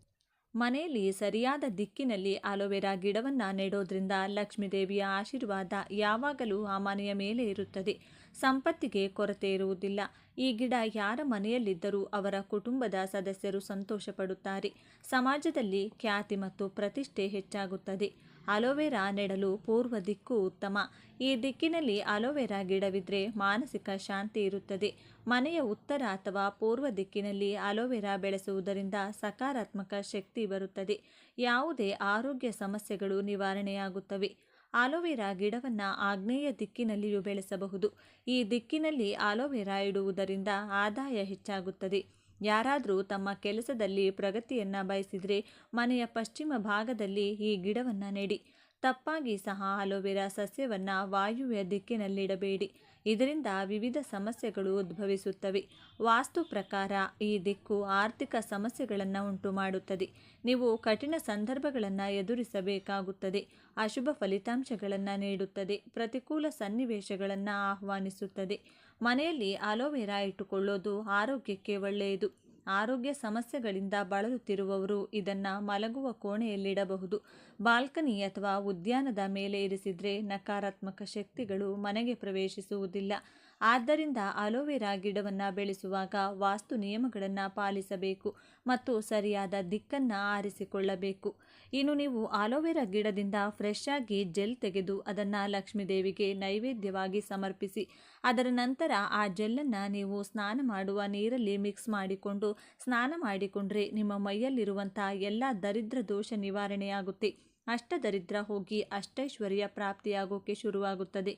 ಮನೆಯಲ್ಲಿ ಸರಿಯಾದ ದಿಕ್ಕಿನಲ್ಲಿ ಆಲೋವೆರಾ ಗಿಡವನ್ನು ನೆಡೋದ್ರಿಂದ ಲಕ್ಷ್ಮೀ ದೇವಿಯ ಆಶೀರ್ವಾದ ಯಾವಾಗಲೂ ಆ ಮನೆಯ ಮೇಲೆ ಇರುತ್ತದೆ. ಸಂಪತ್ತಿಗೆ ಕೊರತೆ ಇರುವುದಿಲ್ಲ. ಈ ಗಿಡ ಯಾರ ಮನೆಯಲ್ಲಿದ್ದರೂ ಅವರ ಕುಟುಂಬದ ಸದಸ್ಯರು ಸಂತೋಷ ಪಡುತ್ತಾರೆ. ಸಮಾಜದಲ್ಲಿ ಖ್ಯಾತಿ ಮತ್ತು ಪ್ರತಿಷ್ಠೆ ಹೆಚ್ಚಾಗುತ್ತದೆ. ಆಲೋವೆರಾ ನೆಡಲು ಪೂರ್ವ ದಿಕ್ಕು ಉತ್ತಮ. ಈ ದಿಕ್ಕಿನಲ್ಲಿ ಆಲೋವೆರಾ ಗಿಡವಿದ್ರೆ ಮಾನಸಿಕ ಶಾಂತಿ ಇರುತ್ತದೆ. ಮನೆಯ ಉತ್ತರ ಅಥವಾ ಪೂರ್ವ ದಿಕ್ಕಿನಲ್ಲಿ ಆಲೋವೆರಾ ಬೆಳೆಸುವುದರಿಂದ ಸಕಾರಾತ್ಮಕ ಶಕ್ತಿ ಬರುತ್ತದೆ. ಯಾವುದೇ ಆರೋಗ್ಯ ಸಮಸ್ಯೆಗಳು ನಿವಾರಣೆಯಾಗುತ್ತವೆ. ಆಲೋವೆರಾ ಗಿಡವನ್ನು ಆಗ್ನೇಯ ದಿಕ್ಕಿನಲ್ಲಿಯೂ ಬೆಳೆಸಬಹುದು. ಈ ದಿಕ್ಕಿನಲ್ಲಿ ಆಲೋವೆರಾ ಇಡುವುದರಿಂದ ಆದಾಯ ಹೆಚ್ಚಾಗುತ್ತದೆ. ಯಾರಾದರೂ ತಮ್ಮ ಕೆಲಸದಲ್ಲಿ ಪ್ರಗತಿಯನ್ನು ಬಯಸಿದರೆ ಮನೆಯ ಪಶ್ಚಿಮ ಭಾಗದಲ್ಲಿ ಈ ಗಿಡವನ್ನು ನೆಡಿ. ತಪ್ಪಾಗಿ ಸಹ ಆಲೋವೆರಾ ಸಸ್ಯವನ್ನು ವಾಯುವ್ಯ ದಿಕ್ಕಿನಲ್ಲಿಡಬೇಡಿ. ಇದರಿಂದ ವಿವಿಧ ಸಮಸ್ಯೆಗಳು ಉದ್ಭವಿಸುತ್ತವೆ. ವಾಸ್ತು ಪ್ರಕಾರ ಈ ದಿಕ್ಕು ಆರ್ಥಿಕ ಸಮಸ್ಯೆಗಳನ್ನು ಉಂಟು ಮಾಡುತ್ತದೆ. ನೀವು ಕಠಿಣ ಸಂದರ್ಭಗಳನ್ನು ಎದುರಿಸಬೇಕಾಗುತ್ತದೆ. ಅಶುಭ ಫಲಿತಾಂಶಗಳನ್ನು ನೀಡುತ್ತದೆ. ಪ್ರತಿಕೂಲ ಸನ್ನಿವೇಶಗಳನ್ನು ಆಹ್ವಾನಿಸುತ್ತದೆ. ಮನೆಯಲ್ಲಿ ಆಲೋವೆರಾ ಇಟ್ಟುಕೊಳ್ಳೋದು ಆರೋಗ್ಯಕ್ಕೆ ಒಳ್ಳೆಯದು. ಆರೋಗ್ಯ ಸಮಸ್ಯೆಗಳಿಂದ ಬಳಲುತ್ತಿರುವವರು ಇದನ್ನು ಮಲಗುವ ಕೋಣೆಯಲ್ಲಿಡಬಹುದು. ಬಾಲ್ಕನಿ ಅಥವಾ ಉದ್ಯಾನದ ಮೇಲೆ ಇರಿಸಿದರೆ ನಕಾರಾತ್ಮಕ ಶಕ್ತಿಗಳು ಮನೆಗೆ ಪ್ರವೇಶಿಸುವುದಿಲ್ಲ. ಆದ್ದರಿಂದ ಅಲೋವೆರಾ ಗಿಡವನ್ನು ಬೆಳೆಸುವಾಗ ವಾಸ್ತು ನಿಯಮಗಳನ್ನು ಪಾಲಿಸಬೇಕು ಮತ್ತು ಸರಿಯಾದ ದಿಕ್ಕನ್ನು ಆರಿಸಿಕೊಳ್ಳಬೇಕು. ಇನ್ನು ನೀವು ಅಲೋವೆರಾ ಗಿಡದಿಂದ ಫ್ರೆಶ್ ಆಗಿ ಜೆಲ್ ತೆಗೆದು ಅದನ್ನು ಲಕ್ಷ್ಮೀದೇವಿಗೆ ನೈವೇದ್ಯವಾಗಿ ಸಮರ್ಪಿಸಿ ಅದರ ನಂತರ ಆ ಜೆಲ್ಲನ್ನು ನೀವು ಸ್ನಾನ ಮಾಡುವ ನೀರಲ್ಲಿ ಮಿಕ್ಸ್ ಮಾಡಿಕೊಂಡು ಸ್ನಾನ ಮಾಡಿಕೊಂಡ್ರೆ ನಿಮ್ಮ ಮೈಯಲ್ಲಿರುವಂಥ ಎಲ್ಲ ದರಿದ್ರ ದೋಷ ನಿವಾರಣೆಯಾಗುತ್ತೆ. ಅಷ್ಟದರಿದ್ರ ಹೋಗಿ ಅಷ್ಟೈಶ್ವರ್ಯ ಪ್ರಾಪ್ತಿಯಾಗೋಕ್ಕೆ ಶುರುವಾಗುತ್ತದೆ.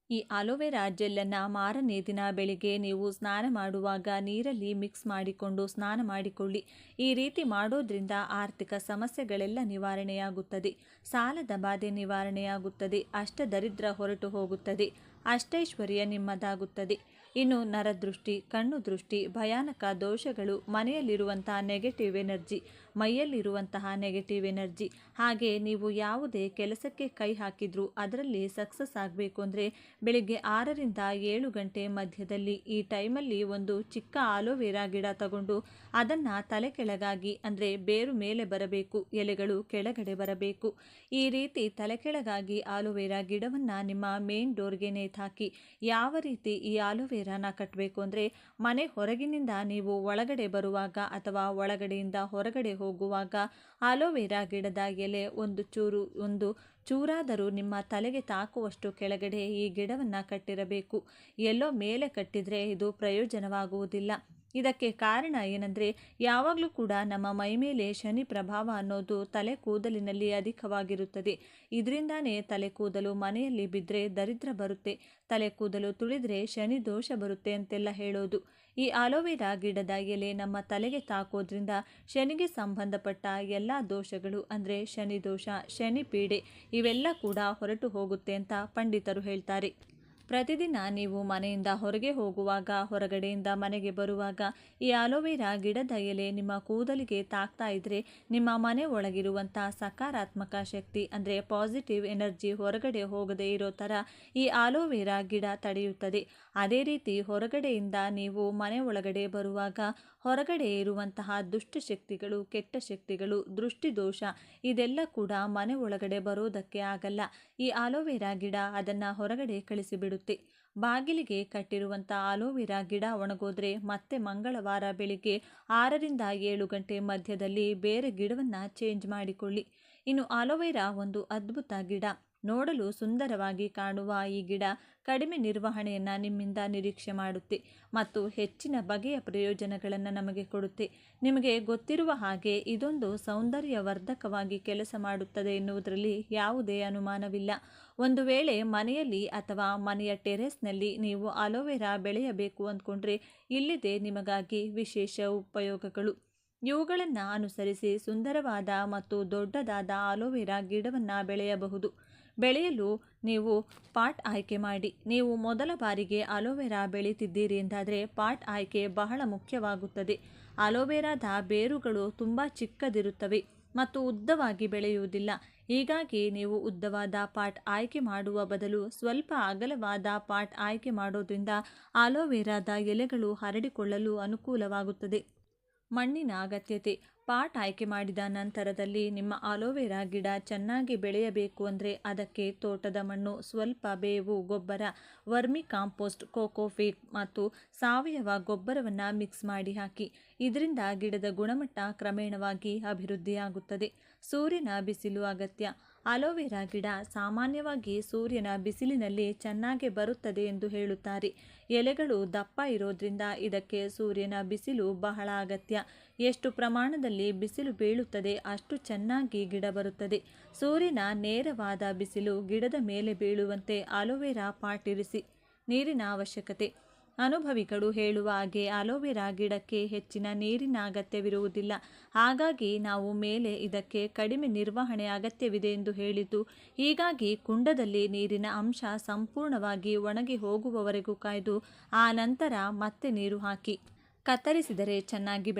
ಈ ಅಲೋವೆರಾ ಜೆಲ್ಲನ್ನು ಮಾರನೇ ದಿನ ಬೆಳಿಗ್ಗೆ ನೀವು ಸ್ನಾನ ಮಾಡುವಾಗ ನೀರಲ್ಲಿ ಮಿಕ್ಸ್ ಮಾಡಿಕೊಂಡು ಸ್ನಾನ ಮಾಡಿಕೊಳ್ಳಿ. ಈ ರೀತಿ ಮಾಡೋದ್ರಿಂದ ಆರ್ಥಿಕ ಸಮಸ್ಯೆಗಳೆಲ್ಲ ನಿವಾರಣೆಯಾಗುತ್ತದೆ, ಸಾಲದ ಬಾಧೆ ನಿವಾರಣೆಯಾಗುತ್ತದೆ, ಅಷ್ಟದರಿದ್ರ ಹೊರಟು ಹೋಗುತ್ತದೆ, ಅಷ್ಟೈಶ್ವರ್ಯ ನಿಮ್ಮದಾಗುತ್ತದೆ. ಇನ್ನು ನರದೃಷ್ಟಿ, ಕಣ್ಣು ದೃಷ್ಟಿ, ಭಯಾನಕ ದೋಷಗಳು, ಮನೆಯಲ್ಲಿರುವಂತಹ ನೆಗೆಟಿವ್ ಎನರ್ಜಿ, ಮೈಯಲ್ಲಿರುವಂತಹ ನೆಗೆಟಿವ್ ಎನರ್ಜಿ, ಹಾಗೆ ನೀವು ಯಾವುದೇ ಕೆಲಸಕ್ಕೆ ಕೈ ಹಾಕಿದ್ರೂ ಅದರಲ್ಲಿ ಸಕ್ಸಸ್ ಆಗಬೇಕು ಅಂದರೆ ಬೆಳಿಗ್ಗೆ 6ರಿಂದ 7 ಗಂಟೆ ಮಧ್ಯದಲ್ಲಿ ಈ ಟೈಮಲ್ಲಿ ಒಂದು ಚಿಕ್ಕ ಆಲೋವೆರಾ ಗಿಡ ತಗೊಂಡು ಅದನ್ನು ತಲೆ ಕೆಳಗಾಗಿ ಅಂದರೆ ಬೇರು ಮೇಲೆ ಬರಬೇಕು, ಎಲೆಗಳು ಕೆಳಗಡೆ ಬರಬೇಕು. ಈ ರೀತಿ ತಲೆ ಕೆಳಗಾಗಿ ಆಲೋವೆರಾ ಗಿಡವನ್ನು ನಿಮ್ಮ ಮೇನ್ ಡೋರ್ಗೆ ನೇತಾಕಿ. ಯಾವ ರೀತಿ ಈ ಆಲೋವೆರಾನ ಕಟ್ಟಬೇಕು ಅಂದರೆ ಮನೆ ಹೊರಗಿನಿಂದ ನೀವು ಒಳಗಡೆ ಬರುವಾಗ ಅಥವಾ ಒಳಗಡೆಯಿಂದ ಹೊರಗಡೆ ಹೋಗುವಾಗ ಆಲೋವೆರಾ ಗಿಡದ ಎಲೆ ಒಂದು ಚೂರಾದರೂ ನಿಮ್ಮ ತಲೆಗೆ ತಾಕುವಷ್ಟು ಕೆಳಗಡೆ ಈ ಗಿಡವನ್ನು ಕಟ್ಟಿರಬೇಕು. ಎಲ್ಲೋ ಮೇಲೆ ಕಟ್ಟಿದರೆ ಇದು ಪ್ರಯೋಜನವಾಗುವುದಿಲ್ಲ. ಇದಕ್ಕೆ ಕಾರಣ ಏನಂದರೆ ಯಾವಾಗಲೂ ಕೂಡ ನಮ್ಮ ಮೈ ಮೇಲೆ ಶನಿ ಪ್ರಭಾವ ಅನ್ನೋದು ತಲೆ ಕೂದಲಿನಲ್ಲಿ ಅಧಿಕವಾಗಿರುತ್ತದೆ. ಇದರಿಂದಾನೇ ತಲೆ ಕೂದಲು ಮನೆಯಲ್ಲಿ ಬಿದ್ದರೆ ದರಿದ್ರ ಬರುತ್ತೆ, ತಲೆ ಕೂದಲು ತುಳಿದರೆ ಶನಿ ದೋಷ ಬರುತ್ತೆ ಅಂತೆಲ್ಲ ಹೇಳೋದು. ಈ ಅಲೋವೆರಾ ಗಿಡದ ಎಲೆ ನಮ್ಮ ತಲೆಗೆ ತಾಕೋದ್ರಿಂದ ಶನಿಗೆ ಸಂಬಂಧಪಟ್ಟ ಎಲ್ಲ ದೋಷಗಳು ಅಂದರೆ ಶನಿ ದೋಷ, ಶನಿ ಪೀಡೆ ಇವೆಲ್ಲ ಕೂಡ ಹೊರಟು ಹೋಗುತ್ತೆ ಅಂತ ಪಂಡಿತರು ಹೇಳ್ತಾರೆ. ಪ್ರತಿದಿನ ನೀವು ಮನೆಯಿಂದ ಹೊರಗೆ ಹೋಗುವಾಗ, ಹೊರಗಡೆಯಿಂದ ಮನೆಗೆ ಬರುವಾಗ ಈ ಅಲೋವೆರಾ ಗಿಡದ ಎಲೆ ನಿಮ್ಮ ಕೂದಲಿಗೆ ತಾಕ್ತಾ ಇದ್ದರೆ ನಿಮ್ಮ ಮನೆ ಒಳಗಿರುವಂಥ ಸಕಾರಾತ್ಮಕ ಶಕ್ತಿ ಅಂದರೆ ಪಾಸಿಟಿವ್ ಎನರ್ಜಿ ಹೊರಗಡೆ ಹೋಗದೇ ಇರೋ ಥರ ಈ ಅಲೋವೆರಾ ಗಿಡ ತಡೆಯುತ್ತದೆ. ಅದೇ ರೀತಿ ಹೊರಗಡೆಯಿಂದ ನೀವು ಮನೆ ಒಳಗಡೆ ಬರುವಾಗ ಹೊರಗಡೆ ಇರುವಂತಹ ದುಷ್ಟಶಕ್ತಿಗಳು, ಕೆಟ್ಟ ಶಕ್ತಿಗಳು, ದೃಷ್ಟಿದೋಷ ಇದೆಲ್ಲ ಕೂಡ ಮನೆ ಒಳಗಡೆ ಬರೋದಕ್ಕೆ ಆಗಲ್ಲ. ಈ ಅಲೋವೆರಾ ಗಿಡ ಅದನ್ನು ಹೊರಗಡೆ ಕಳಿಸಿಬಿಡುತ್ತೆ. ಬಾಗಿಲಿಗೆ ಕಟ್ಟಿರುವಂಥ ಅಲೋವೆರಾ ಗಿಡ ಒಣಗೋದ್ರೆ ಮತ್ತೆ ಮಂಗಳವಾರ ಬೆಳಿಗ್ಗೆ 6ರಿಂದ 7 ಗಂಟೆ ಮಧ್ಯದಲ್ಲಿ ಬೇರೆ ಗಿಡವನ್ನು ಚೇಂಜ್ ಮಾಡಿಕೊಳ್ಳಿ. ಇನ್ನು ಅಲೋವೆರಾ ಒಂದು ಅದ್ಭುತ ಗಿಡ. ನೋಡಲು ಸುಂದರವಾಗಿ ಕಾಣುವ ಈ ಗಿಡ ಕಡಿಮೆ ನಿರ್ವಹಣೆಯನ್ನು ನಿಮ್ಮಿಂದ ನಿರೀಕ್ಷೆ ಮಾಡುತ್ತೆ ಮತ್ತು ಹೆಚ್ಚಿನ ಬಗೆಯ ಪ್ರಯೋಜನಗಳನ್ನು ನಮಗೆ ಕೊಡುತ್ತೆ. ನಿಮಗೆ ಗೊತ್ತಿರುವ ಹಾಗೆ ಇದೊಂದು ಸೌಂದರ್ಯವರ್ಧಕವಾಗಿ ಕೆಲಸ ಮಾಡುತ್ತದೆ ಎನ್ನುವುದರಲ್ಲಿ ಯಾವುದೇ ಅನುಮಾನವಿಲ್ಲ. ಒಂದು ವೇಳೆ ಮನೆಯಲ್ಲಿ ಅಥವಾ ಮನೆಯ ಟೆರೆಸ್ನಲ್ಲಿ ನೀವು ಅಲೋವೆರಾ ಬೆಳೆಯಬೇಕು ಅಂದ್ಕೊಂಡ್ರೆ ಇಲ್ಲಿದೆ ನಿಮಗಾಗಿ ವಿಶೇಷ ಉಪಯೋಗಗಳು. ಇವುಗಳನ್ನು ಅನುಸರಿಸಿ ಸುಂದರವಾದ ಮತ್ತು ದೊಡ್ಡದಾದ ಅಲೋವೆರಾ ಗಿಡವನ್ನು ಬೆಳೆಯಬಹುದು. ಬೆಳೆಯಲು ನೀವು ಪಾಟ್ ಆಯ್ಕೆ ಮಾಡಿ. ನೀವು ಮೊದಲ ಬಾರಿಗೆ ಅಲೋವೆರಾ ಬೆಳೀತಿದ್ದೀರಿ ಎಂದಾದರೆ ಪಾಟ್ ಆಯ್ಕೆ ಬಹಳ ಮುಖ್ಯವಾಗುತ್ತದೆ. ಅಲೋವೆರಾದ ಬೇರುಗಳು ತುಂಬ ಚಿಕ್ಕದಿರುತ್ತವೆ ಮತ್ತು ಉದ್ದವಾಗಿ ಬೆಳೆಯುವುದಿಲ್ಲ. ಹೀಗಾಗಿ ನೀವು ಉದ್ದವಾದ ಪಾಟ್ ಆಯ್ಕೆ ಮಾಡುವ ಬದಲು ಸ್ವಲ್ಪ ಅಗಲವಾದ ಪಾಟ್ ಆಯ್ಕೆ ಮಾಡೋದ್ರಿಂದ ಅಲೋವೆರಾದ ಎಲೆಗಳು ಹರಡಿಕೊಳ್ಳಲು ಅನುಕೂಲವಾಗುತ್ತದೆ. ಮಣ್ಣಿನ ಅಗತ್ಯತೆ. ಪಾಟ್ ಆಯ್ಕೆ ಮಾಡಿದ ನಂತರದಲ್ಲಿ ನಿಮ್ಮ ಅಲೋವೆರಾ ಗಿಡ ಚೆನ್ನಾಗಿ ಬೆಳೆಯಬೇಕು ಅಂದರೆ ಅದಕ್ಕೆ ತೋಟದ ಮಣ್ಣು, ಸ್ವಲ್ಪ ಬೇವು ಗೊಬ್ಬರ, ವರ್ಮಿ ಕಾಂಪೋಸ್ಟ್, ಕೋಕೋಫೀಟ್ ಮತ್ತು ಸಾವಯವ ಗೊಬ್ಬರವನ್ನು ಮಿಕ್ಸ್ ಮಾಡಿ ಹಾಕಿ. ಇದರಿಂದ ಗಿಡದ ಗುಣಮಟ್ಟ ಕ್ರಮೇಣವಾಗಿ ಅಭಿವೃದ್ಧಿಯಾಗುತ್ತದೆ. ಸೂರ್ಯನ ಬಿಸಿಲು ಅಗತ್ಯ. ಅಲೋವೆರಾ ಗಿಡ ಸಾಮಾನ್ಯವಾಗಿ ಸೂರ್ಯನ ಬಿಸಿಲಿನಲ್ಲಿ ಚೆನ್ನಾಗಿ ಬರುತ್ತದೆ ಎಂದು ಹೇಳುತ್ತಾರೆ. ಎಲೆಗಳು ದಪ್ಪ ಇರೋದ್ರಿಂದ ಇದಕ್ಕೆ ಸೂರ್ಯನ ಬಿಸಿಲು ಬಹಳ ಅಗತ್ಯ. ಎಷ್ಟು ಪ್ರಮಾಣದಲ್ಲಿ ಬಿಸಿಲು ಬೀಳುತ್ತದೆ ಅಷ್ಟು ಚೆನ್ನಾಗಿ ಗಿಡ ಬರುತ್ತದೆ. ಸೂರ್ಯನ ನೇರವಾದ ಬಿಸಿಲು ಗಿಡದ ಮೇಲೆ ಬೀಳುವಂತೆ ಅಲೋವೆರಾ ಪಾಟ್ ಇರಿಸಿ. ನೀರಿನ ಅವಶ್ಯಕತೆ. ಅನುಭವಿಗಳು ಹೇಳುವ ಹಾಗೆ ಅಲೋವೆರಾ ಗಿಡಕ್ಕೆ ಹೆಚ್ಚಿನ ನೀರಿನ ಅಗತ್ಯವಿರುವುದಿಲ್ಲ. ಹಾಗಾಗಿ ನಾವು ಮೇಲೆ ಇದಕ್ಕೆ ಕಡಿಮೆ ನಿರ್ವಹಣೆ ಅಗತ್ಯವಿದೆ ಎಂದು ಹೇಳಿದ್ದು. ಹೀಗಾಗಿ ಕುಂಡದಲ್ಲಿ ನೀರಿನ ಅಂಶ ಸಂಪೂರ್ಣವಾಗಿ ಒಣಗಿ ಹೋಗುವವರೆಗೂ ಕಾಯ್ದು ಆ ನಂತರ ಮತ್ತೆ ನೀರು ಹಾಕಿ. ಕತ್ತರಿಸಿದರೆ ಚೆನ್ನಾಗಿ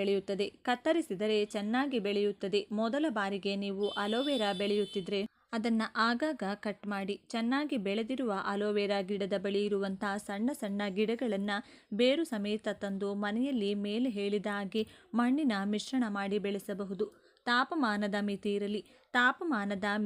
ಬೆಳೆಯುತ್ತದೆ. ಮೊದಲ ಬಾರಿಗೆ ನೀವು ಅಲೋವೆರಾ ಬೆಳೆಯುತ್ತಿದ್ದರೆ ಅದನ್ನು ಆಗಾಗ ಕಟ್ ಮಾಡಿ ಚೆನ್ನಾಗಿ ಬೆಳೆದಿರುವ ಅಲೋವೆರಾ ಗಿಡದ ಬಳಿ ಇರುವಂಥ ಸಣ್ಣ ಸಣ್ಣ ಗಿಡಗಳನ್ನು ಬೇರು ಸಮೇತ ತಂದು ಮನೆಯಲ್ಲಿ ಮೇಲೆ ಹೇಳಿದ ಹಾಗೆ ಮಣ್ಣಿನ ಮಿಶ್ರಣ ಮಾಡಿ ಬೆಳೆಸಬಹುದು. ತಾಪಮಾನದ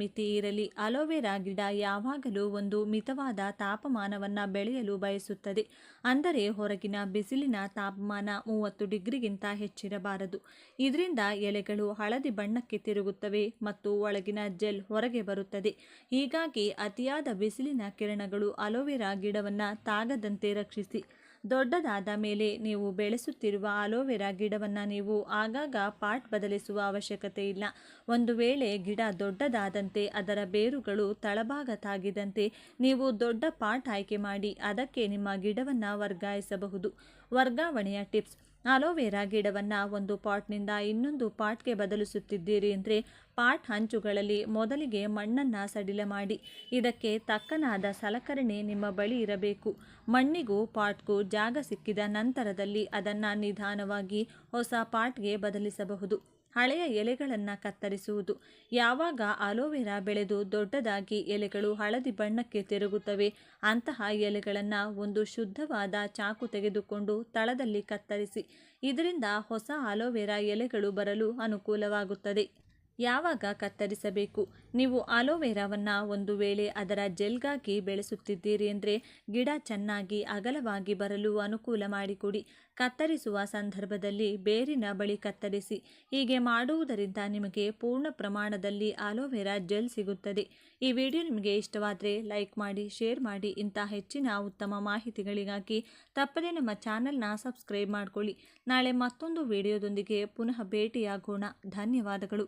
ಮಿತಿ ಇರಲಿ. ಅಲೋವೆರಾ ಗಿಡ ಯಾವಾಗಲೂ ಒಂದು ಮಿತವಾದ ತಾಪಮಾನವನ್ನು ಬೆಳೆಯಲು ಬಯಸುತ್ತದೆ. ಅಂದರೆ ಹೊರಗಿನ ಬಿಸಿಲಿನ ತಾಪಮಾನ 30 ಡಿಗ್ರಿಗಿಂತ ಹೆಚ್ಚಿರಬಾರದು. ಇದರಿಂದ ಎಲೆಗಳು ಹಳದಿ ಬಣ್ಣಕ್ಕೆ ತಿರುಗುತ್ತವೆ ಮತ್ತು ಒಳಗಿನ ಜೆಲ್ ಹೊರಗೆ ಬರುತ್ತದೆ. ಹೀಗಾಗಿ ಅತಿಯಾದ ಬಿಸಿಲಿನ ಕಿರಣಗಳು ಅಲೋವೆರಾ ಗಿಡವನ್ನು ತಾಗದಂತೆ ರಕ್ಷಿಸಿ. ದೊಡ್ಡದಾದ ಮೇಲೆ ನೀವು ಬೆಳೆಸುತ್ತಿರುವ ಅಲೋವೆರಾ ಗಿಡವನ್ನು ನೀವು ಆಗಾಗ ಪಾಟ್ ಬದಲಿಸುವ ಅವಶ್ಯಕತೆ ಇಲ್ಲ. ಒಂದು ವೇಳೆ ಗಿಡ ದೊಡ್ಡದಾದಂತೆ ಅದರ ಬೇರುಗಳು ತಳಭಾಗ ತಾಗಿದಂತೆ ನೀವು ದೊಡ್ಡ ಪಾಟ್ ಆಯ್ಕೆ ಮಾಡಿ ಅದಕ್ಕೆ ನಿಮ್ಮ ಗಿಡವನ್ನು ವರ್ಗಾಯಿಸಬಹುದು. ವರ್ಗಾವಣೆಯ ಟಿಪ್ಸ್: ಅಲೋವೆರಾ ಗಿಡವನ್ನು ಒಂದು ಪಾಟ್ನಿಂದ ಇನ್ನೊಂದು ಪಾಟ್ಗೆ ಬದಲಿಸುತ್ತಿದ್ದೀರಿ ಅಂದರೆ ಪಾಟ್ ಹಂಚುಗಳಲ್ಲಿ ಮೊದಲಿಗೆ ಮಣ್ಣನ್ನು ಸಡಿಲ ಮಾಡಿ. ಇದಕ್ಕೆ ತಕ್ಕನಾದ ಸಲಕರಣೆ ನಿಮ್ಮ ಬಳಿ ಇರಬೇಕು. ಮಣ್ಣಿಗೂ ಪಾಟ್ಗೂ ಜಾಗ ಸಿಕ್ಕಿದ ನಂತರದಲ್ಲಿ ಅದನ್ನು ನಿಧಾನವಾಗಿ ಹೊಸ ಪಾಟ್ಗೆ ಬದಲಿಸಬಹುದು. ಹಳೆಯ ಎಲೆಗಳನ್ನು ಕತ್ತರಿಸುವುದು: ಯಾವಾಗ ಅಲೋವೆರಾ ಬೆಳೆದು ದೊಡ್ಡದಾಗಿ ಎಲೆಗಳು ಹಳದಿ ಬಣ್ಣಕ್ಕೆ ತಿರುಗುತ್ತವೆ ಅಂತಹ ಎಲೆಗಳನ್ನು ಒಂದು ಶುದ್ಧವಾದ ಚಾಕು ತೆಗೆದುಕೊಂಡು ತಳದಲ್ಲಿ ಕತ್ತರಿಸಿ. ಇದರಿಂದ ಹೊಸ ಅಲೋವೆರಾ ಎಲೆಗಳು ಬರಲು ಅನುಕೂಲವಾಗುತ್ತದೆ. ಯಾವಾಗ ಕತ್ತರಿಸಬೇಕು? ನೀವು ಅಲೋವೆರಾವನ್ನು ಒಂದು ವೇಳೆ ಅದರ ಜೆಲ್ಗಾಗಿ ಬೆಳೆಸುತ್ತಿದ್ದೀರಿ ಅಂದರೆ ಗಿಡ ಚೆನ್ನಾಗಿ ಅಗಲವಾಗಿ ಬರಲು ಅನುಕೂಲ ಮಾಡಿಕೊಡಿ. ಕತ್ತರಿಸುವ ಸಂದರ್ಭದಲ್ಲಿ ಬೇರಿನ ಬಳಿ ಕತ್ತರಿಸಿ. ಹೀಗೆ ಮಾಡುವುದರಿಂದ ನಿಮಗೆ ಪೂರ್ಣ ಪ್ರಮಾಣದಲ್ಲಿ ಅಲೋವೆರಾ ಜೆಲ್ ಸಿಗುತ್ತದೆ. ಈ ವಿಡಿಯೋ ನಿಮಗೆ ಇಷ್ಟವಾದರೆ ಲೈಕ್ ಮಾಡಿ, ಶೇರ್ ಮಾಡಿ. ಇಂಥ ಹೆಚ್ಚಿನ ಉತ್ತಮ ಮಾಹಿತಿಗಳಿಗಾಗಿ ತಪ್ಪದೇ ನಮ್ಮ ಚಾನಲ್ನ ಸಬ್ಸ್ಕ್ರೈಬ್ ಮಾಡಿಕೊಳ್ಳಿ. ನಾಳೆ ಮತ್ತೊಂದು ವಿಡಿಯೋದೊಂದಿಗೆ ಪುನಃ ಭೇಟಿಯಾಗೋಣ. ಧನ್ಯವಾದಗಳು.